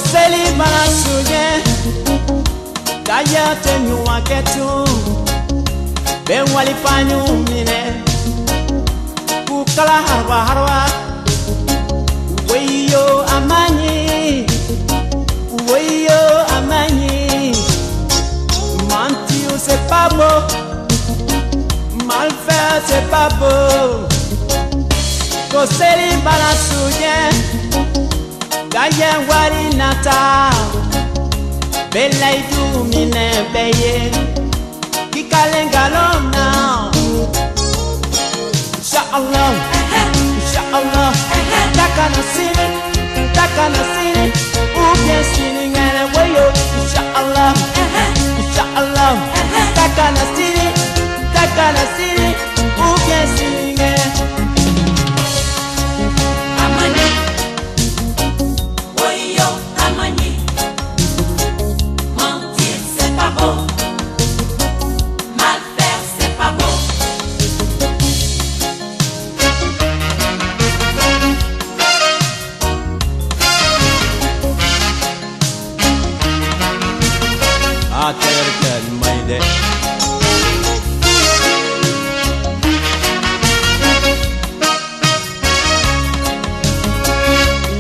Seli Balasuye, Kaya Tenu Aketu, Ben Walipanyu Mine, Kukala Harwa Harwa, Weyo Amani, Weyo Amani, Mentir c'est pas beau, mal faire c'est pas beau. Seli Balasuye, Gaya wari nata, Bela idu mine beye, Kikalenga lona. Inshallah, Inshallah, takana sini, ubien sini ngene wayo. Inshallah, Inshallah, takana sini, ubien sini ngene.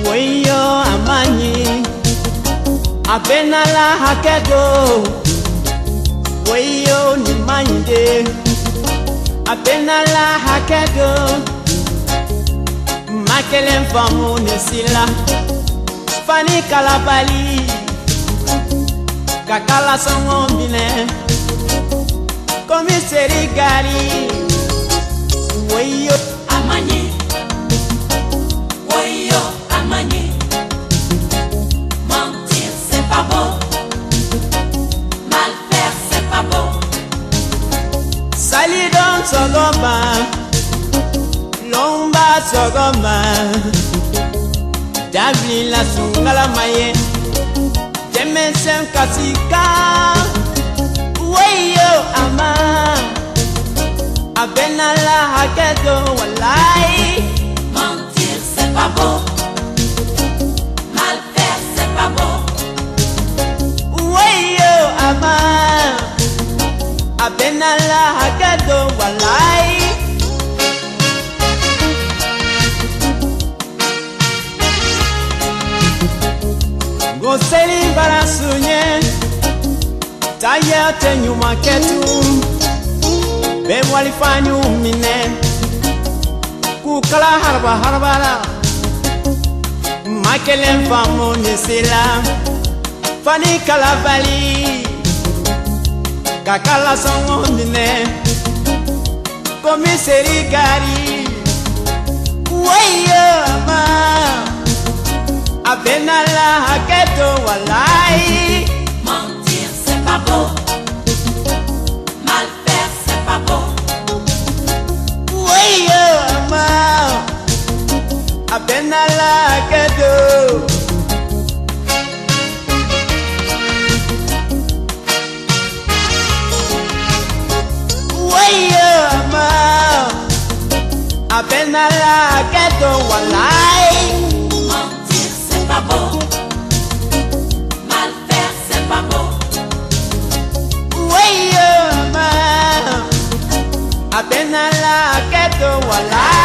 Weyo amani, abenala hakedo. Weyo ni mande, abenala hakedo. Makelen famu nesila, fani kalabali. Kakala songo mine, komiseri gari. Weyo amani, weyo amani. Mentir c'est pas beau, mal faire c'est pas beau. Salidon sogoma, lomba sogoma. Dabli la sungala maye. Jemensen kasika, weyo ama, abenala hakedo walai. Mentir c'est pas beau, mal faire c'est pas beau. Weyo ama, abenala hakedo walai. Seli Balasuye, Taya Tenu Maketu, Ben Walipanyu Mine, Kukala Harwa Harwara, Makelen Famu Nisila, Fani Kalabali, Kakala Songo Mine, Komiseri Gari, Weyo ama, abenala hakedo walai. Mentir c'est pas beau, mal faire c'est pas beau. Weyo ama, abenala hakedo. Weyo ama, abenala hakedo walai. C'est pas beau, mal faire c'est pas beau. Weyo ama, abenala hakedo walai.